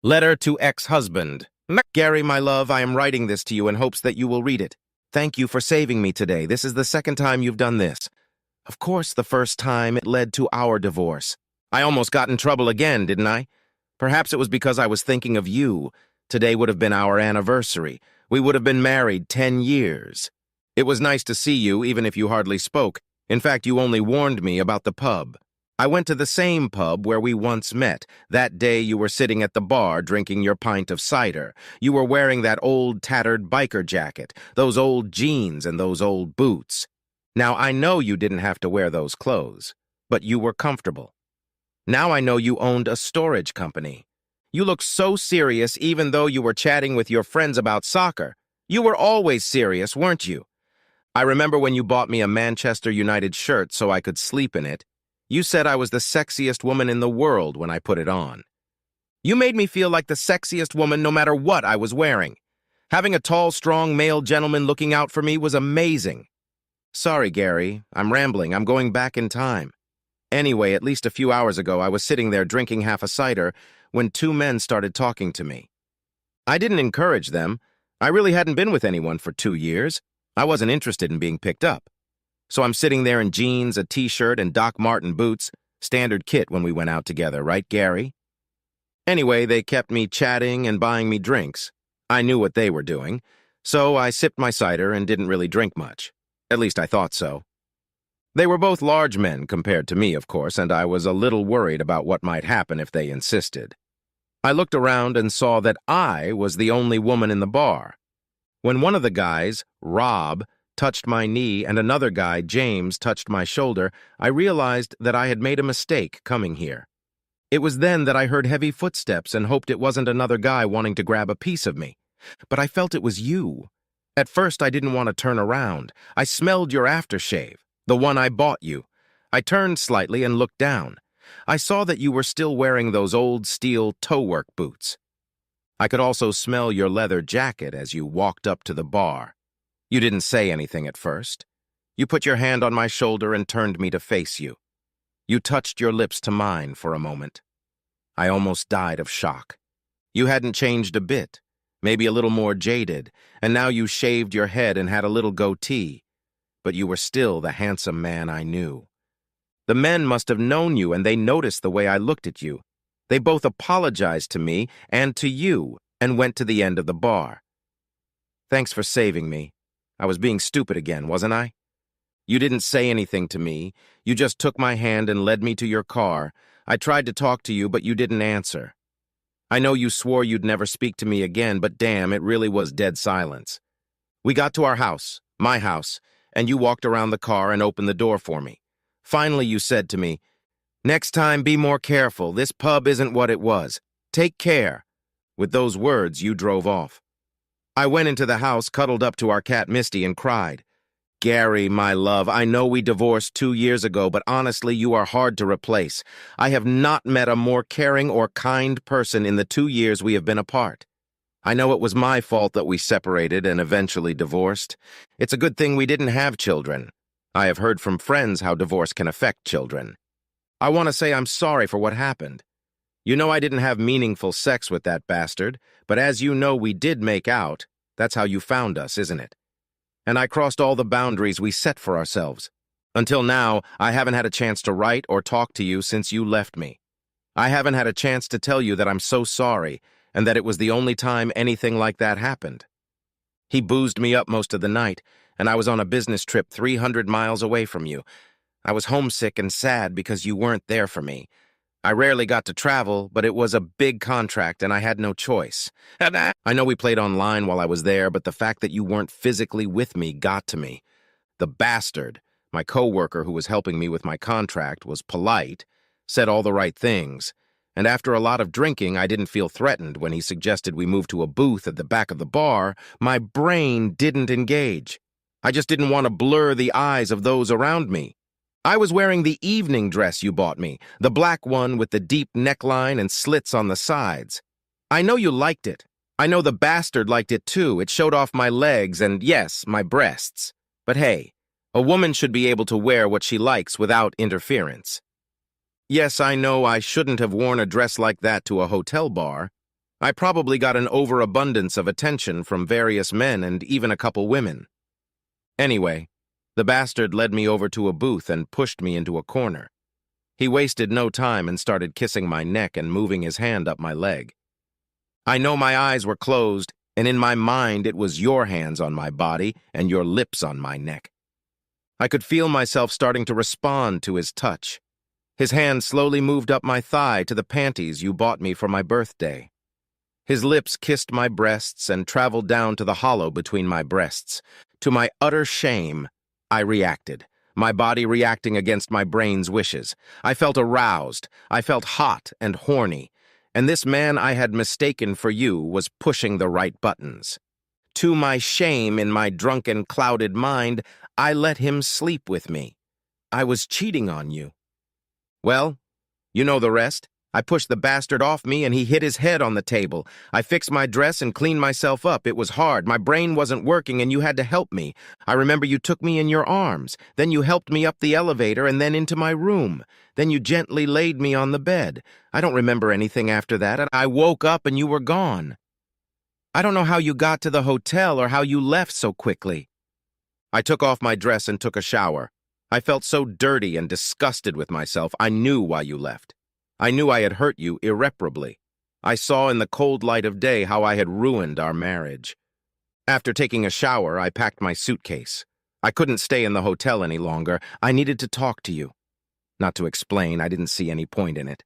Letter to ex-husband. Gary, my love, I am writing this to you in hopes that you will read it. Thank you for saving me today. This is the second time you've done this. Of course, the first time it led to our divorce. I almost got in trouble again, didn't I? Perhaps it was because I was thinking of you. Today would have been our anniversary. We would have been married 10 years. It was nice to see you, even if you hardly spoke. In fact, you only warned me about the pub. I went to the same pub where we once met. That day you were sitting at the bar drinking your pint of cider. You were wearing that old tattered biker jacket, those old jeans and those old boots. Now, I know you didn't have to wear those clothes, but you were comfortable. Now I know you owned a storage company. You looked so serious even though you were chatting with your friends about soccer. You were always serious, weren't you? I remember when you bought me a Manchester United shirt so I could sleep in it. You said I was the sexiest woman in the world when I put it on. You made me feel like the sexiest woman no matter what I was wearing. Having a tall, strong male gentleman looking out for me was amazing. Sorry, Gary, I'm rambling. I'm going back in time. Anyway, at least a few hours ago, I was sitting there drinking half a cider when two men started talking to me. I didn't encourage them. I really hadn't been with anyone for 2 years. I wasn't interested in being picked up. So I'm sitting there in jeans, a t-shirt, and Doc Marten boots, standard kit when we went out together, right, Gary? Anyway, they kept me chatting and buying me drinks. I knew what they were doing, so I sipped my cider and didn't really drink much. At least I thought so. They were both large men compared to me, of course, and I was a little worried about what might happen if they insisted. I looked around and saw that I was the only woman in the bar. When one of the guys, Rob, touched my knee and another guy, James, touched my shoulder, I realized that I had made a mistake coming here. It was then that I heard heavy footsteps and hoped it wasn't another guy wanting to grab a piece of me. But I felt it was you. At first, I didn't want to turn around. I smelled your aftershave, the one I bought you. I turned slightly and looked down. I saw that you were still wearing those old steel toe-work boots. I could also smell your leather jacket as you walked up to the bar. You didn't say anything at first. You put your hand on my shoulder and turned me to face you. You touched your lips to mine for a moment. I almost died of shock. You hadn't changed a bit, maybe a little more jaded, and now you shaved your head and had a little goatee. But you were still the handsome man I knew. The men must have known you, and they noticed the way I looked at you. They both apologized to me and to you and went to the end of the bar. Thanks for saving me. I was being stupid again, wasn't I? You didn't say anything to me. You just took my hand and led me to your car. I tried to talk to you, but you didn't answer. I know you swore you'd never speak to me again, but damn, it really was dead silence. We got to our house, my house, and you walked around the car and opened the door for me. Finally, you said to me, "Next time, be more careful. This pub isn't what it was. Take care." With those words, you drove off. I went into the house, cuddled up to our cat Misty, and cried. Gary, my love, I know we divorced 2 years ago, but honestly, you are hard to replace. I have not met a more caring or kind person in the 2 years we have been apart. I know it was my fault that we separated and eventually divorced. It's a good thing we didn't have children. I have heard from friends how divorce can affect children. I want to say I'm sorry for what happened. You know I didn't have meaningful sex with that bastard, but as you know we did make out. That's how you found us, isn't it? And I crossed all the boundaries we set for ourselves. Until now, I haven't had a chance to write or talk to you since you left me. I haven't had a chance to tell you that I'm so sorry and that it was the only time anything like that happened. He boozed me up most of the night, and I was on a business trip 300 miles away from you. I was homesick and sad because you weren't there for me. I rarely got to travel, but it was a big contract and I had no choice. I know we played online while I was there, but the fact that you weren't physically with me got to me. The bastard, my coworker who was helping me with my contract, was polite, said all the right things, and after a lot of drinking, I didn't feel threatened when he suggested we move to a booth at the back of the bar. My brain didn't engage. I just didn't want to blur the eyes of those around me. I was wearing the evening dress you bought me, the black one with the deep neckline and slits on the sides. I know you liked it. I know the bastard liked it too. It showed off my legs and, yes, my breasts. But hey, a woman should be able to wear what she likes without interference. Yes, I know I shouldn't have worn a dress like that to a hotel bar. I probably got an overabundance of attention from various men and even a couple women. Anyway, the bastard led me over to a booth and pushed me into a corner. He wasted no time and started kissing my neck and moving his hand up my leg. I know my eyes were closed, and in my mind it was your hands on my body and your lips on my neck. I could feel myself starting to respond to his touch. His hand slowly moved up my thigh to the panties you bought me for my birthday. His lips kissed my breasts and traveled down to the hollow between my breasts. To my utter shame, I reacted, my body reacting against my brain's wishes. I felt aroused, I felt hot and horny, and this man I had mistaken for you was pushing the right buttons. To my shame in my drunken, clouded mind, I let him sleep with me. I was cheating on you. Well, you know the rest. I pushed the bastard off me and he hit his head on the table. I fixed my dress and cleaned myself up. It was hard. My brain wasn't working and you had to help me. I remember you took me in your arms. Then you helped me up the elevator and then into my room. Then you gently laid me on the bed. I don't remember anything after that, and I woke up and you were gone. I don't know how you got to the hotel or how you left so quickly. I took off my dress and took a shower. I felt so dirty and disgusted with myself. I knew why you left. I knew I had hurt you irreparably. I saw in the cold light of day how I had ruined our marriage. After taking a shower, I packed my suitcase. I couldn't stay in the hotel any longer. I needed to talk to you. Not to explain, I didn't see any point in it.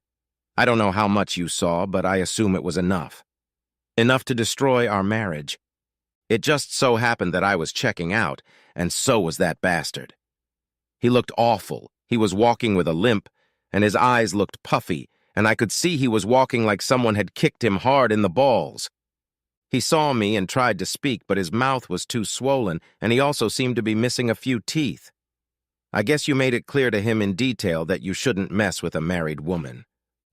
I don't know how much you saw, but I assume it was enough. Enough to destroy our marriage. It just so happened that I was checking out, and so was that bastard. He looked awful. He was walking with a limp, and his eyes looked puffy, and I could see he was walking like someone had kicked him hard in the balls. He saw me and tried to speak, but his mouth was too swollen, and he also seemed to be missing a few teeth. I guess you made it clear to him in detail that you shouldn't mess with a married woman.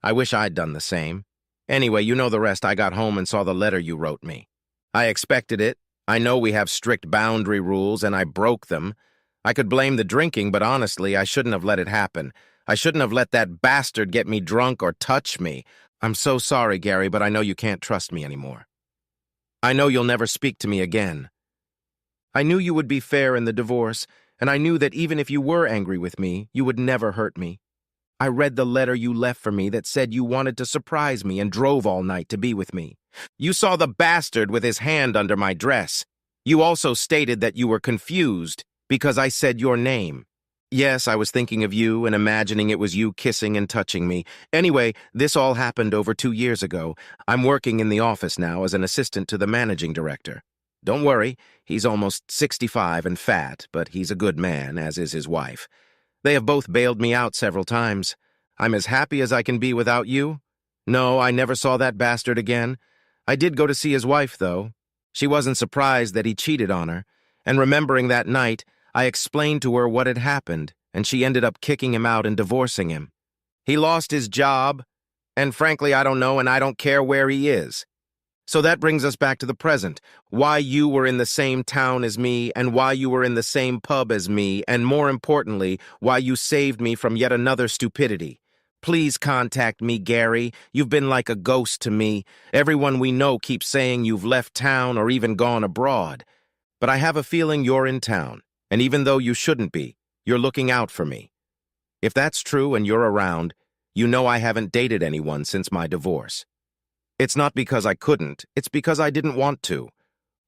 I wish I'd done the same. Anyway, you know the rest. I got home and saw the letter you wrote me. I expected it. I know we have strict boundary rules, and I broke them. I could blame the drinking, but honestly, I shouldn't have let it happen. I shouldn't have let that bastard get me drunk or touch me. I'm so sorry, Gary, but I know you can't trust me anymore. I know you'll never speak to me again. I knew you would be fair in the divorce, and I knew that even if you were angry with me, you would never hurt me. I read the letter you left for me that said you wanted to surprise me and drove all night to be with me. You saw the bastard with his hand under my dress. You also stated that you were confused because I said your name. Yes, I was thinking of you and imagining it was you kissing and touching me. Anyway, this all happened over 2 years ago. I'm working in the office now as an assistant to the managing director. Don't worry, he's almost 65 and fat, but he's a good man, as is his wife. They have both bailed me out several times. I'm as happy as I can be without you. No, I never saw that bastard again. I did go to see his wife, though. She wasn't surprised that he cheated on her, and remembering that night, I explained to her what had happened, and she ended up kicking him out and divorcing him. He lost his job, and frankly, I don't know, and I don't care where he is. So that brings us back to the present. Why you were in the same town as me, and why you were in the same pub as me, and more importantly, why you saved me from yet another stupidity. Please contact me, Gary. You've been like a ghost to me. Everyone we know keeps saying you've left town or even gone abroad. But I have a feeling you're in town. And even though you shouldn't be, you're looking out for me. If that's true and you're around, you know I haven't dated anyone since my divorce. It's not because I couldn't, it's because I didn't want to.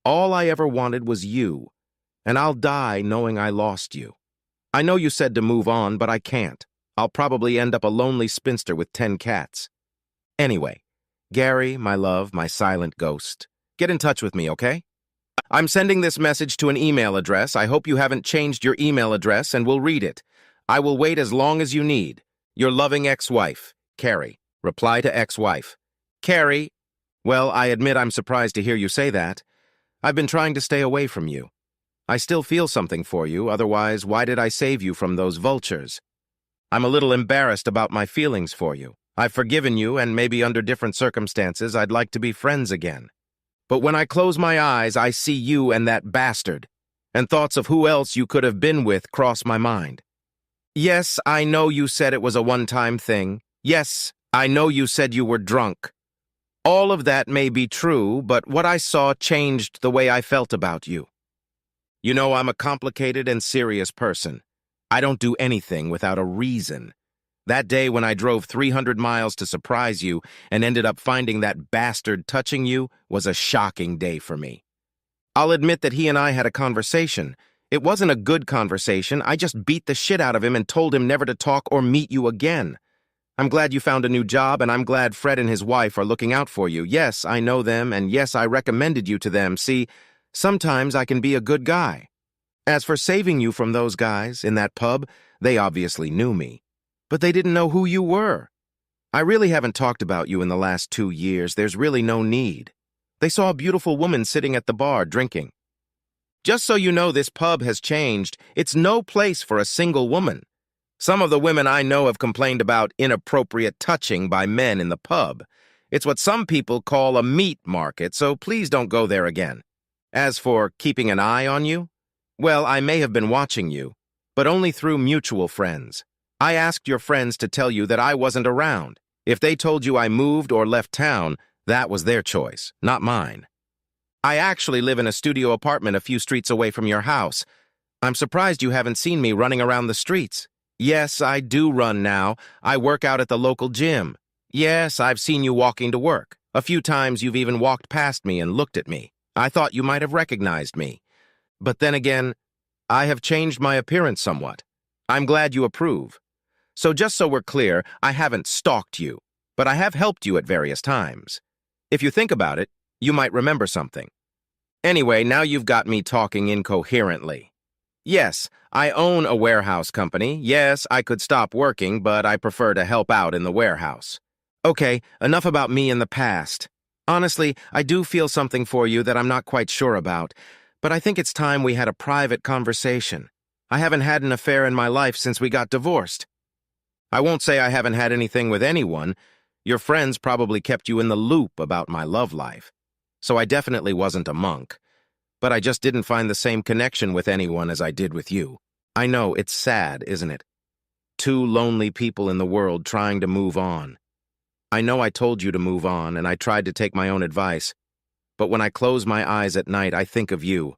All I ever wanted was you, and I'll die knowing I lost you. I know you said to move on, but I can't. I'll probably end up a lonely spinster with 10 cats. Anyway, Gary, my love, my silent ghost, get in touch with me, okay? I'm sending this message to an email address. I hope you haven't changed your email address and will read it. I will wait as long as you need. Your loving ex-wife, Carrie. Reply to ex-wife. Carrie, well, I admit I'm surprised to hear you say that. I've been trying to stay away from you. I still feel something for you, otherwise why did I save you from those vultures? I'm a little embarrassed about my feelings for you. I've forgiven you, and maybe under different circumstances I'd like to be friends again. But when I close my eyes, I see you and that bastard, and thoughts of who else you could have been with cross my mind. Yes, I know you said it was a one-time thing. Yes, I know you said you were drunk. All of that may be true, but what I saw changed the way I felt about you. You know, I'm a complicated and serious person. I don't do anything without a reason. That day when I drove 300 miles to surprise you and ended up finding that bastard touching you was a shocking day for me. I'll admit that he and I had a conversation. It wasn't a good conversation. I just beat the shit out of him and told him never to talk or meet you again. I'm glad you found a new job, and I'm glad Fred and his wife are looking out for you. Yes, I know them, and yes, I recommended you to them. See, sometimes I can be a good guy. As for saving you from those guys in that pub, they obviously knew me. But they didn't know who you were. I really haven't talked about you in the last 2 years. There's really no need. They saw a beautiful woman sitting at the bar drinking. Just so you know, this pub has changed. It's no place for a single woman. Some of the women I know have complained about inappropriate touching by men in the pub. It's what some people call a meat market, so please don't go there again. As for keeping an eye on you, well, I may have been watching you, but only through mutual friends. I asked your friends to tell you that I wasn't around. If they told you I moved or left town, that was their choice, not mine. I actually live in a studio apartment a few streets away from your house. I'm surprised you haven't seen me running around the streets. Yes, I do run now. I work out at the local gym. Yes, I've seen you walking to work. A few times you've even walked past me and looked at me. I thought you might have recognized me. But then again, I have changed my appearance somewhat. I'm glad you approve. So just so we're clear, I haven't stalked you, but I have helped you at various times. If you think about it, you might remember something. Anyway, now you've got me talking incoherently. Yes, I own a warehouse company. Yes, I could stop working, but I prefer to help out in the warehouse. Okay, enough about me in the past. Honestly, I do feel something for you that I'm not quite sure about, but I think it's time we had a private conversation. I haven't had an affair in my life since we got divorced. I won't say I haven't had anything with anyone. Your friends probably kept you in the loop about my love life. So I definitely wasn't a monk. But I just didn't find the same connection with anyone as I did with you. I know, it's sad, isn't it? Two lonely people in the world trying to move on. I know I told you to move on, and I tried to take my own advice. But when I close my eyes at night, I think of you.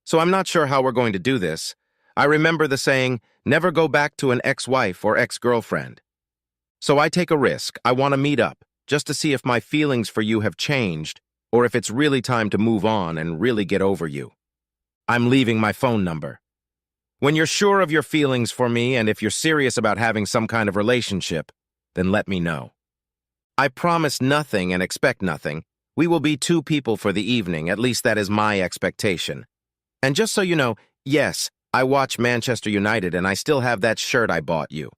So I'm not sure how we're going to do this. I remember the saying, never go back to an ex-wife or ex-girlfriend. So I take a risk. I want to meet up, just to see if my feelings for you have changed, or if it's really time to move on and really get over you. I'm leaving my phone number. When you're sure of your feelings for me and if you're serious about having some kind of relationship, then let me know. I promise nothing and expect nothing. We will be two people for the evening, at least that is my expectation. And just so you know, yes, I watch Manchester United and I still have that shirt I bought you.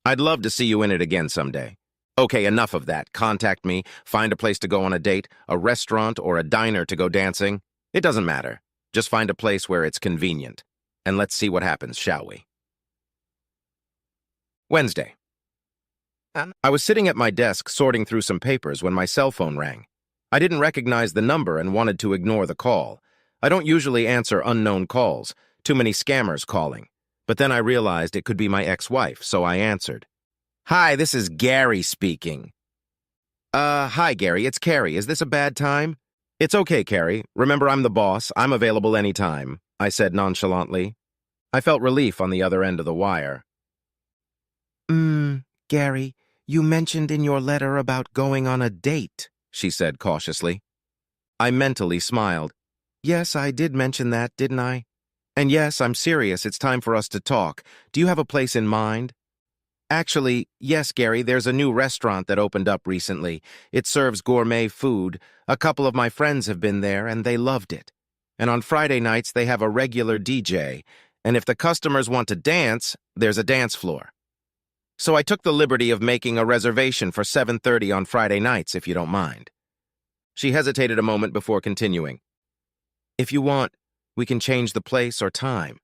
I'd love to see you in it again someday. Okay, enough of that. Contact me, find a place to go on a date, a restaurant or a diner to go dancing. It doesn't matter. Just find a place where it's convenient. And let's see what happens, shall we? Wednesday. I was sitting at my desk sorting through some papers when my cell phone rang. I didn't recognize the number and wanted to ignore the call. I don't usually answer unknown calls, too many scammers calling. But then I realized it could be my ex-wife, so I answered. Hi, this is Gary speaking. Hi, Gary, it's Carrie. Is this a bad time? It's okay, Carrie. Remember, I'm the boss. I'm available anytime, I said nonchalantly. I felt relief on the other end of the wire. Gary, you mentioned in your letter about going on a date, she said cautiously. I mentally smiled. Yes, I did mention that, didn't I? And yes, I'm serious. It's time for us to talk. Do you have a place in mind? Actually, yes, Gary, there's a new restaurant that opened up recently. It serves gourmet food. A couple of my friends have been there, and they loved it. And on Friday nights, they have a regular DJ. And if the customers want to dance, there's a dance floor. So I took the liberty of making a reservation for 7:30 on Friday nights, if you don't mind. She hesitated a moment before continuing. If you want, we can change the place or time.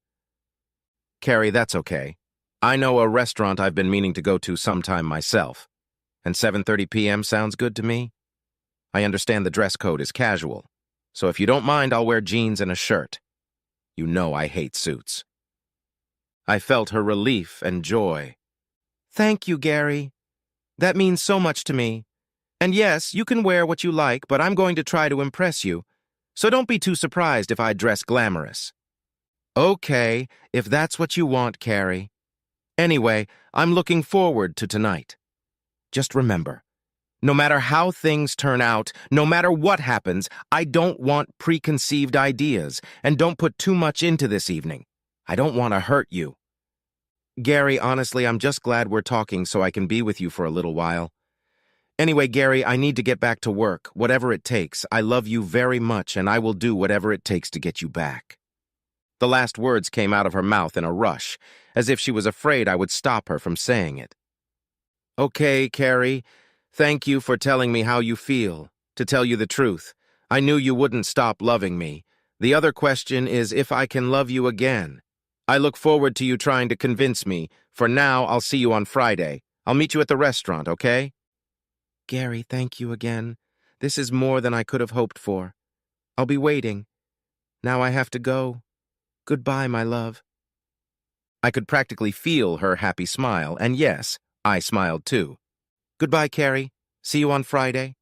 Carrie, that's okay. I know a restaurant I've been meaning to go to sometime myself. And 7:30 p.m. sounds good to me. I understand the dress code is casual. So if you don't mind, I'll wear jeans and a shirt. You know I hate suits. I felt her relief and joy. Thank you, Gary. That means so much to me. And yes, you can wear what you like, but I'm going to try to impress you. So don't be too surprised if I dress glamorous. Okay, if that's what you want, Carrie. Anyway, I'm looking forward to tonight. Just remember, no matter how things turn out, no matter what happens, I don't want preconceived ideas, and don't put too much into this evening. I don't want to hurt you. Gary, honestly, I'm just glad we're talking so I can be with you for a little while. Anyway, Gary, I need to get back to work, whatever it takes. I love you very much, and I will do whatever it takes to get you back. The last words came out of her mouth in a rush, as if she was afraid I would stop her from saying it. Okay, Carrie, thank you for telling me how you feel. To tell you the truth, I knew you wouldn't stop loving me. The other question is if I can love you again. I look forward to you trying to convince me. For now, I'll see you on Friday. I'll meet you at the restaurant, okay? Gary, thank you again. This is more than I could have hoped for. I'll be waiting. Now I have to go. Goodbye, my love. I could practically feel her happy smile, and yes, I smiled too. Goodbye, Carrie. See you on Friday.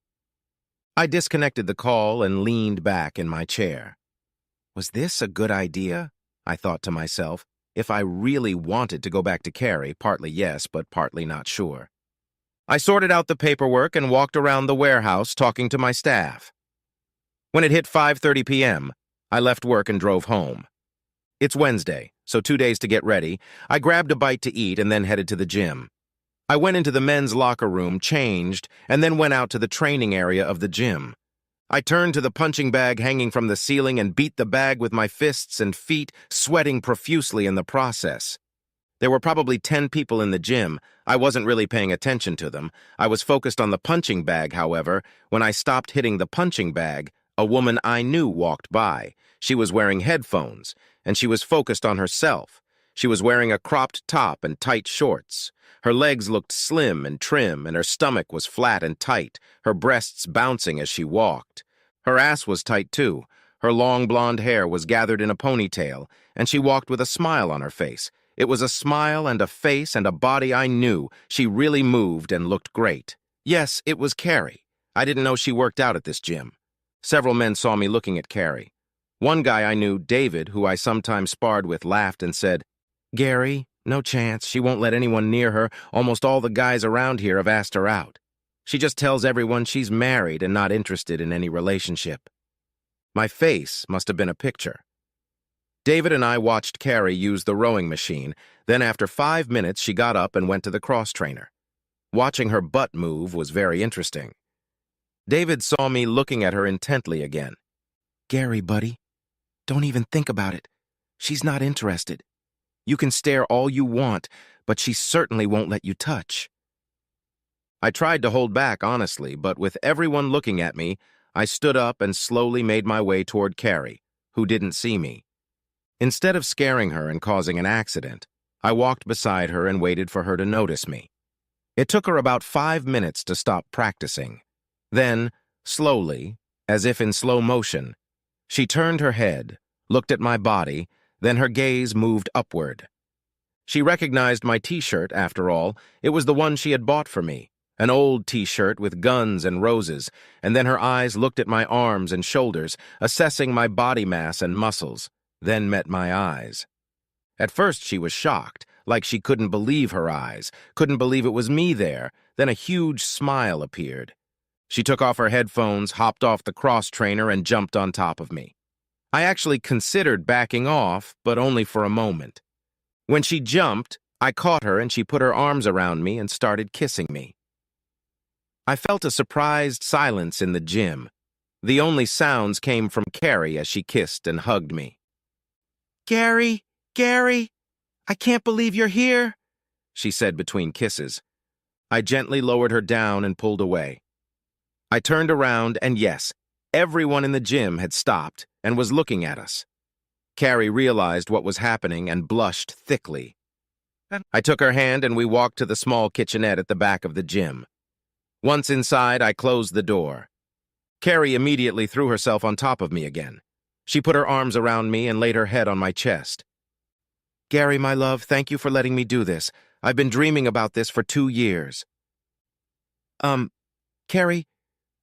I disconnected the call and leaned back in my chair. Was this a good idea? I thought to myself, if I really wanted to go back to Carrie, partly yes, but partly not sure. I sorted out the paperwork and walked around the warehouse talking to my staff. When it hit 5:30 p.m., I left work and drove home. It's Wednesday, so 2 days to get ready. I grabbed a bite to eat and then headed to the gym. I went into the men's locker room, changed, and then went out to the training area of the gym. I turned to the punching bag hanging from the ceiling and beat the bag with my fists and feet, sweating profusely in the process. There were probably 10 people in the gym. I wasn't really paying attention to them. I was focused on the punching bag, however. When I stopped hitting the punching bag, a woman I knew walked by. She was wearing headphones, and she was focused on herself. She was wearing a cropped top and tight shorts. Her legs looked slim and trim, and her stomach was flat and tight, her breasts bouncing as she walked. Her ass was tight, too. Her long blonde hair was gathered in a ponytail, and she walked with a smile on her face. It was a smile and a face and a body I knew. She really moved and looked great. Yes, it was Carrie. I didn't know she worked out at this gym. Several men saw me looking at Carrie. One guy I knew, David, who I sometimes sparred with, laughed and said, "Gary, no chance. She won't let anyone near her. Almost all the guys around here have asked her out. She just tells everyone she's married and not interested in any relationship." My face must have been a picture. David and I watched Carrie use the rowing machine. Then after 5 minutes, she got up and went to the cross trainer. Watching her butt move was very interesting. David saw me looking at her intently again. "Gary, buddy, don't even think about it. She's not interested. You can stare all you want, but she certainly won't let you touch." I tried to hold back, honestly, but with everyone looking at me, I stood up and slowly made my way toward Carrie, who didn't see me. Instead of scaring her and causing an accident, I walked beside her and waited for her to notice me. It took her about 5 minutes to stop practicing. Then, slowly, as if in slow motion, she turned her head, looked at my body, then her gaze moved upward. She recognized my t-shirt, after all. It was the one she had bought for me, an old t-shirt with guns and roses, and then her eyes looked at my arms and shoulders, assessing my body mass and muscles, then met my eyes. At first she was shocked, like she couldn't believe her eyes, couldn't believe it was me there. Then a huge smile appeared. She took off her headphones, hopped off the cross trainer, and jumped on top of me. I actually considered backing off, but only for a moment. When she jumped, I caught her and she put her arms around me and started kissing me. I felt a surprised silence in the gym. The only sounds came from Carrie as she kissed and hugged me. "Gary, Gary, I can't believe you're here," she said between kisses. I gently lowered her down and pulled away. I turned around and yes, everyone in the gym had stopped and was looking at us. Carrie realized what was happening and blushed thickly. I took her hand and we walked to the small kitchenette at the back of the gym. Once inside, I closed the door. Carrie immediately threw herself on top of me again. She put her arms around me and laid her head on my chest. "Gary, my love, thank you for letting me do this. I've been dreaming about this for 2 years." Carrie,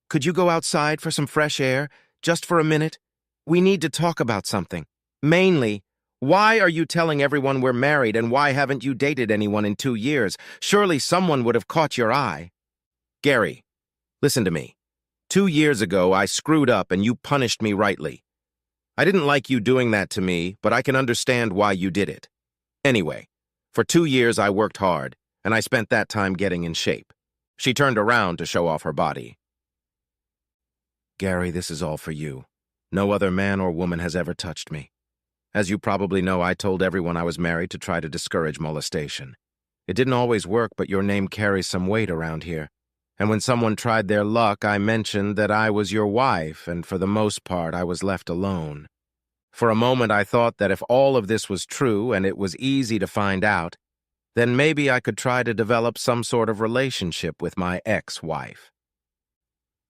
could you go outside for some fresh air, just for a minute? We need to talk about something. Mainly, why are you telling everyone we're married and why haven't you dated anyone in 2 years? Surely someone would have caught your eye. Gary, listen to me. 2 years ago, I screwed up and you punished me rightly. I didn't like you doing that to me, but I can understand why you did it. Anyway, for 2 years I worked hard, and I spent that time getting in shape. She turned around to show off her body. Gary, this is all for you. No other man or woman has ever touched me. As you probably know, I told everyone I was married to try to discourage molestation. It didn't always work, but your name carries some weight around here. And when someone tried their luck, I mentioned that I was your wife, and for the most part, I was left alone. For a moment, I thought that if all of this was true and it was easy to find out, then maybe I could try to develop some sort of relationship with my ex-wife.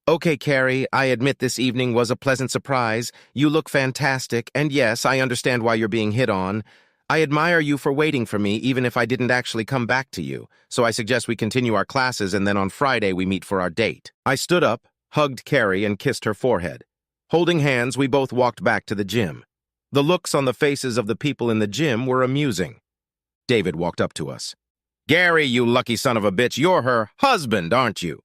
Okay, Carrie, I admit this evening was a pleasant surprise. You look fantastic, and yes, I understand why you're being hit on. I admire you for waiting for me, even if I didn't actually come back to you, so I suggest we continue our classes and then on Friday we meet for our date. I stood up, hugged Carrie, and kissed her forehead. Holding hands, we both walked back to the gym. The looks on the faces of the people in the gym were amusing. David walked up to us. Gary, you lucky son of a bitch, you're her husband, aren't you?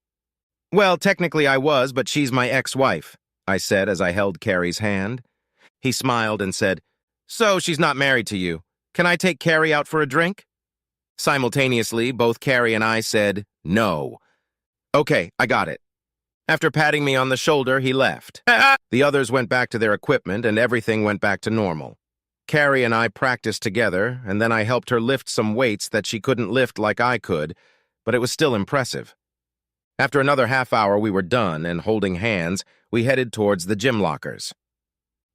Well, technically I was, but she's my ex-wife, I said as I held Carrie's hand. He smiled and said, So she's not married to you. Can I take Carrie out for a drink? Simultaneously, both Carrie and I said, no. Okay, I got it. After patting me on the shoulder, he left. The others went back to their equipment and everything went back to normal. Carrie and I practiced together, and then I helped her lift some weights that she couldn't lift like I could, but it was still impressive. After another half hour, we were done, and holding hands, we headed towards the gym lockers.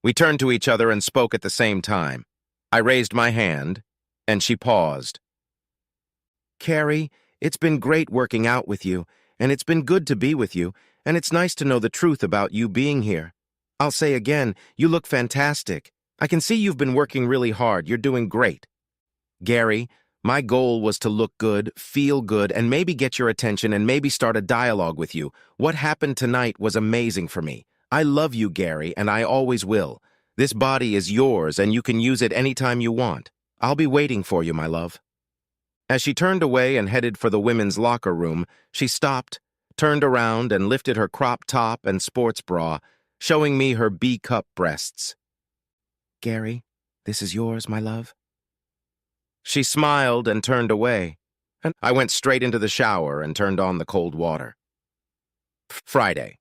We turned to each other and spoke at the same time. I raised my hand, and she paused. Carrie, it's been great working out with you, and it's been good to be with you, and it's nice to know the truth about you being here. I'll say again, you look fantastic. I can see you've been working really hard. You're doing great. Gary, my goal was to look good, feel good, and maybe get your attention and maybe start a dialogue with you. What happened tonight was amazing for me. I love you, Gary, and I always will. This body is yours, and you can use it anytime you want. I'll be waiting for you, my love. As she turned away and headed for the women's locker room, she stopped, turned around, and lifted her crop top and sports bra, showing me her B-cup breasts. Gary, this is yours, my love. She smiled and turned away, and I went straight into the shower and turned on the cold water. Friday.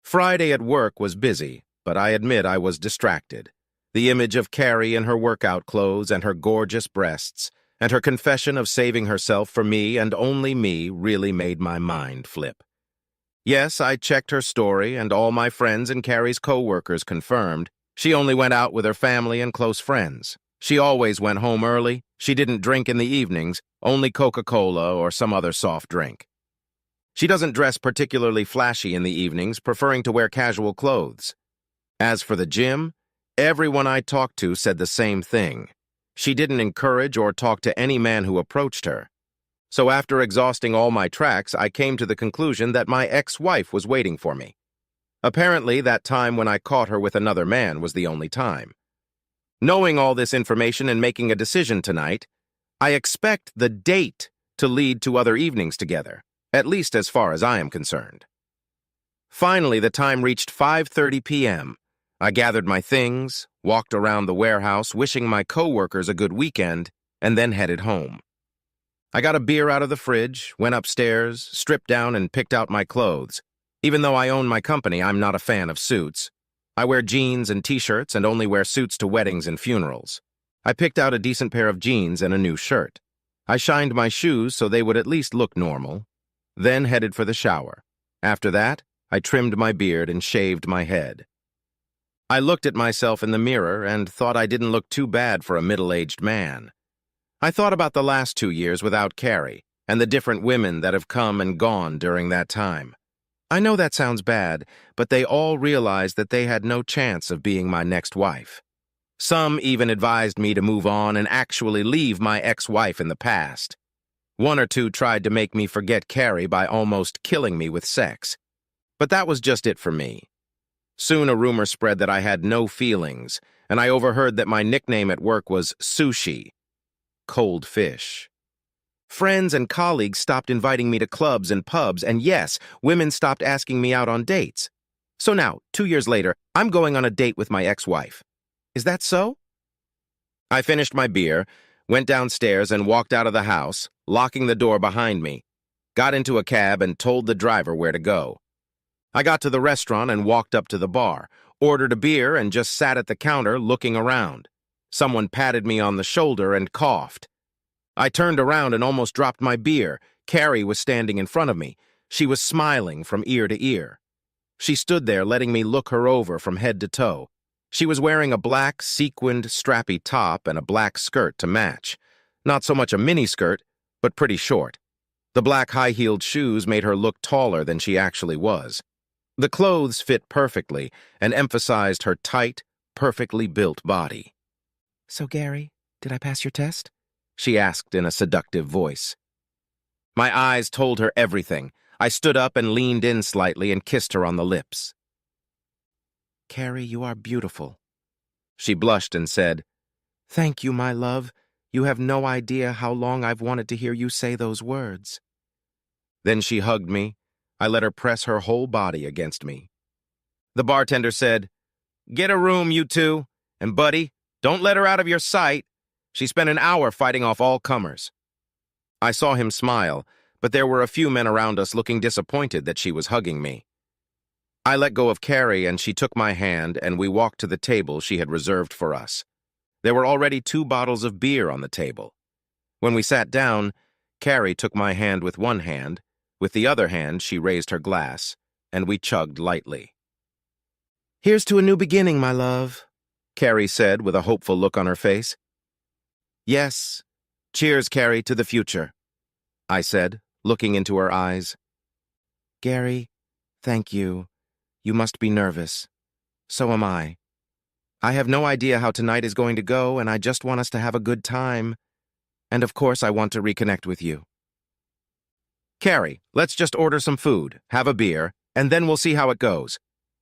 Friday at work was busy, but I admit I was distracted. The image of Carrie in her workout clothes and her gorgeous breasts, and her confession of saving herself for me and only me really made my mind flip. Yes, I checked her story, and all my friends and Carrie's co-workers confirmed she only went out with her family and close friends. She always went home early. She didn't drink in the evenings, only Coca-Cola or some other soft drink. She doesn't dress particularly flashy in the evenings, preferring to wear casual clothes. As for the gym, everyone I talked to said the same thing. She didn't encourage or talk to any man who approached her. So after exhausting all my tracks, I came to the conclusion that my ex-wife was waiting for me. Apparently, that time when I caught her with another man was the only time. Knowing all this information and making a decision tonight, I expect the date to lead to other evenings together, at least as far as I am concerned. Finally, the time reached 5:30 p.m. I gathered my things, walked around the warehouse, wishing my co-workers a good weekend, and then headed home. I got a beer out of the fridge, went upstairs, stripped down, and picked out my clothes. Even though I own my company, I'm not a fan of suits. I wear jeans and t-shirts and only wear suits to weddings and funerals. I picked out a decent pair of jeans and a new shirt. I shined my shoes so they would at least look normal, then headed for the shower. After that, I trimmed my beard and shaved my head. I looked at myself in the mirror and thought I didn't look too bad for a middle-aged man. I thought about the last 2 years without Carrie and the different women that have come and gone during that time. I know that sounds bad, but they all realized that they had no chance of being my next wife. Some even advised me to move on and actually leave my ex-wife in the past. One or two tried to make me forget Carrie by almost killing me with sex. But that was just it for me. Soon a rumor spread that I had no feelings, and I overheard that my nickname at work was sushi, cold fish. Friends and colleagues stopped inviting me to clubs and pubs, and yes, women stopped asking me out on dates. So now, 2 years later, I'm going on a date with my ex-wife. Is that so? I finished my beer, went downstairs and walked out of the house, locking the door behind me, got into a cab and told the driver where to go. I got to the restaurant and walked up to the bar, ordered a beer and just sat at the counter looking around. Someone patted me on the shoulder and coughed. I turned around and almost dropped my beer. Carrie was standing in front of me. She was smiling from ear to ear. She stood there letting me look her over from head to toe. She was wearing a black, sequined, strappy top and a black skirt to match. Not so much a miniskirt, but pretty short. The black high-heeled shoes made her look taller than she actually was. The clothes fit perfectly and emphasized her tight, perfectly built body. "So, Gary, did I pass your test?" she asked in a seductive voice. My eyes told her everything. I stood up and leaned in slightly and kissed her on the lips. "Carrie, you are beautiful." She blushed and said, "Thank you, my love. You have no idea how long I've wanted to hear you say those words." Then she hugged me. I let her press her whole body against me. The bartender said, "Get a room, you two. And buddy, don't let her out of your sight." She spent an hour fighting off all comers. I saw him smile, but there were a few men around us looking disappointed that she was hugging me. I let go of Carrie and she took my hand and we walked to the table she had reserved for us. There were already 2 bottles of beer on the table. When we sat down, Carrie took my hand with one hand. With the other hand, she raised her glass, and we chugged lightly. "Here's to a new beginning, my love," Carrie said with a hopeful look on her face. "Yes. Cheers, Carrie, to the future," I said, looking into her eyes. "Gary, thank you. You must be nervous. So am I. I have no idea how tonight is going to go, and I just want us to have a good time. And of course, I want to reconnect with you." "Carrie, let's just order some food, have a beer, and then we'll see how it goes.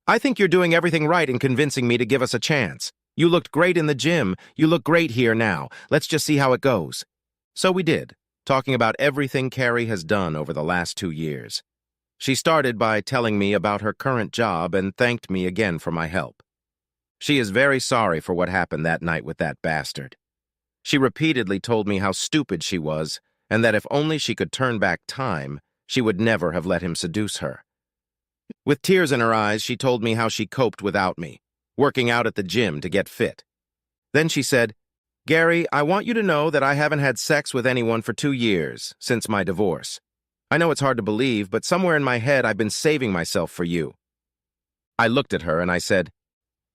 I think you're doing everything right in convincing me to give us a chance. You looked great in the gym. You look great here now. Let's just see how it goes." So we did, talking about everything Carrie has done over the last 2 years. She started by telling me about her current job and thanked me again for my help. She is very sorry for what happened that night with that bastard. She repeatedly told me how stupid she was and that if only she could turn back time, she would never have let him seduce her. With tears in her eyes, she told me how she coped without me, working out at the gym to get fit. Then she said, "Gary, I want you to know that I haven't had sex with anyone for 2 years, since my divorce. I know it's hard to believe, but somewhere in my head I've been saving myself for you." I looked at her and I said,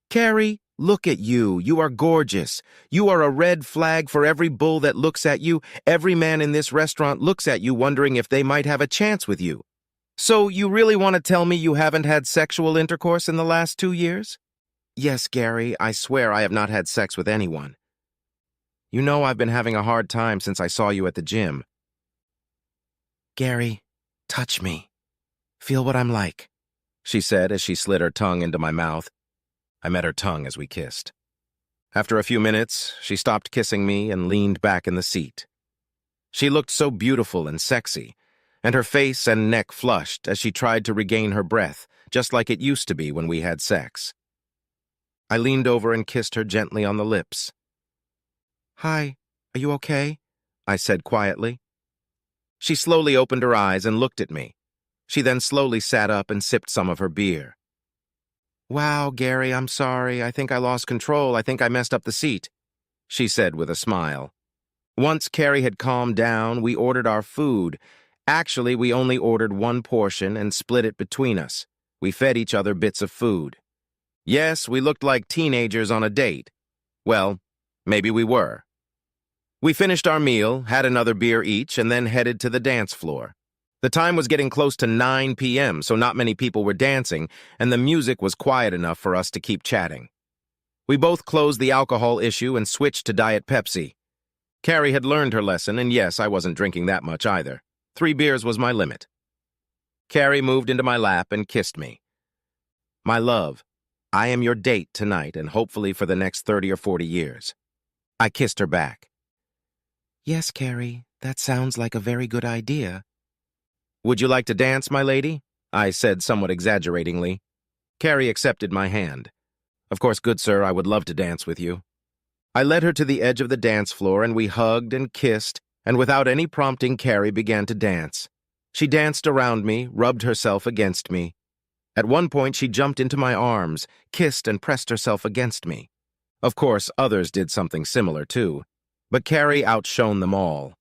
"Carrie, look at you. You are gorgeous. You are a red flag for every bull that looks at you. Every man in this restaurant looks at you wondering if they might have a chance with you. So you really want to tell me you haven't had sexual intercourse in the last 2 years?" "Yes, Gary, I swear I have not had sex with anyone. You know I've been having a hard time since I saw you at the gym." "Gary, touch me. Feel what I'm like," she said as she slid her tongue into my mouth. I met her tongue as we kissed. After a few minutes, she stopped kissing me and leaned back in the seat. She looked so beautiful and sexy, and her face and neck flushed as she tried to regain her breath, just like it used to be when we had sex. I leaned over and kissed her gently on the lips. "Hi, are you okay?" I said quietly. She slowly opened her eyes and looked at me. She then slowly sat up and sipped some of her beer. "Wow, Gary, I'm sorry. I think I lost control. I think I messed up the seat," she said with a smile. Once Carrie had calmed down, we ordered our food. Actually, we only ordered one portion and split it between us. We fed each other bits of food. Yes, we looked like teenagers on a date. Well, maybe we were. We finished our meal, had another beer each, and then headed to the dance floor. The time was getting close to 9 p.m., so not many people were dancing, and the music was quiet enough for us to keep chatting. We both closed the alcohol issue and switched to Diet Pepsi. Carrie had learned her lesson, and yes, I wasn't drinking that much either. 3 beers was my limit. Carrie moved into my lap and kissed me. My love, I am your date tonight and hopefully for the next 30 or 40 years. I kissed her back. Yes, Carrie, that sounds like a very good idea. Would you like to dance, my lady? I said somewhat exaggeratingly. Carrie accepted my hand. Of course, good sir, I would love to dance with you. I led her to the edge of the dance floor and we hugged and kissed, and without any prompting, Carrie began to dance. She danced around me, rubbed herself against me. At one point, she jumped into my arms, kissed and pressed herself against me. Of course, others did something similar too, but Carrie outshone them all.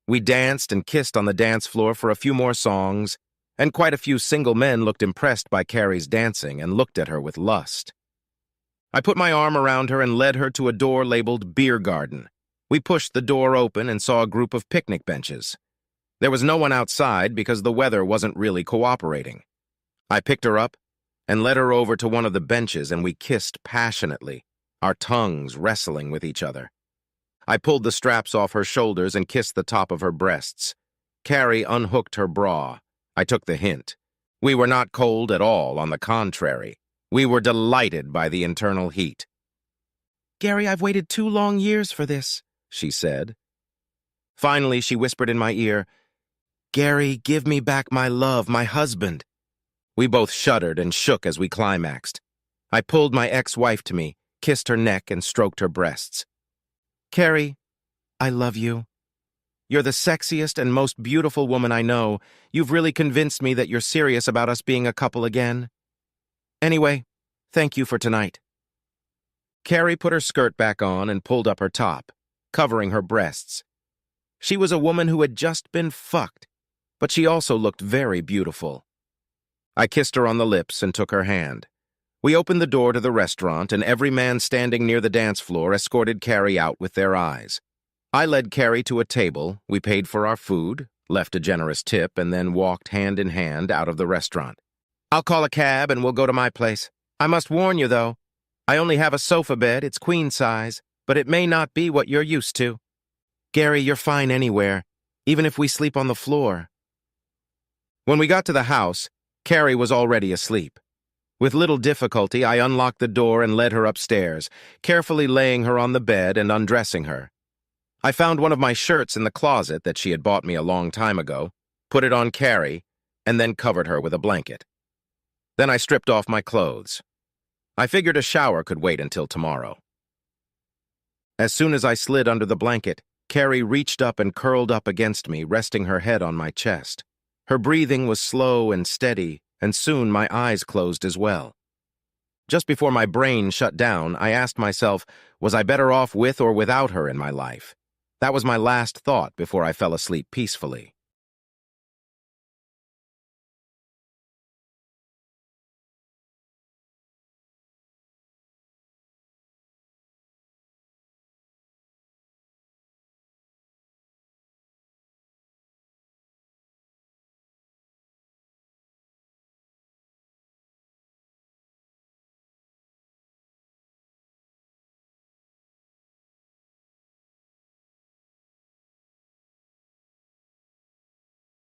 We danced and kissed on the dance floor for a few more songs, and quite a few single men looked impressed by Carrie's dancing and looked at her with lust. I put my arm around her and led her to a door labeled Beer Garden. We pushed the door open and saw a group of picnic benches. There was no one outside because the weather wasn't really cooperating. I picked her up and led her over to one of the benches and we kissed passionately, our tongues wrestling with each other. I pulled the straps off her shoulders and kissed the top of her breasts. Carrie unhooked her bra. I took the hint. We were not cold at all, on the contrary. We were delighted by the internal heat. Gary, I've waited 2 long years for this, she said. Finally, she whispered in my ear, Gary, give me back my love, my husband. We both shuddered and shook as we climaxed. I pulled my ex-wife to me, kissed her neck, and stroked her breasts. Carrie, I love you. You're the sexiest and most beautiful woman I know. You've really convinced me that you're serious about us being a couple again. Anyway, thank you for tonight. Carrie put her skirt back on and pulled up her top, covering her breasts. She was a woman who had just been fucked, but she also looked very beautiful. I kissed her on the lips and took her hand. We opened the door to the restaurant, and every man standing near the dance floor escorted Carrie out with their eyes. I led Carrie to a table, we paid for our food, left a generous tip, and then walked hand in hand out of the restaurant. I'll call a cab and we'll go to my place. I must warn you, though, I only have a sofa bed, it's queen size, but it may not be what you're used to. Gary, you're fine anywhere, even if we sleep on the floor. When we got to the house, Carrie was already asleep. With little difficulty, I unlocked the door and led her upstairs, carefully laying her on the bed and undressing her. I found one of my shirts in the closet that she had bought me a long time ago, put it on Carrie, and then covered her with a blanket. Then I stripped off my clothes. I figured a shower could wait until tomorrow. As soon as I slid under the blanket, Carrie reached up and curled up against me, resting her head on my chest. Her breathing was slow and steady, and soon my eyes closed as well. Just before my brain shut down, I asked myself, was I better off with or without her in my life? That was my last thought before I fell asleep peacefully.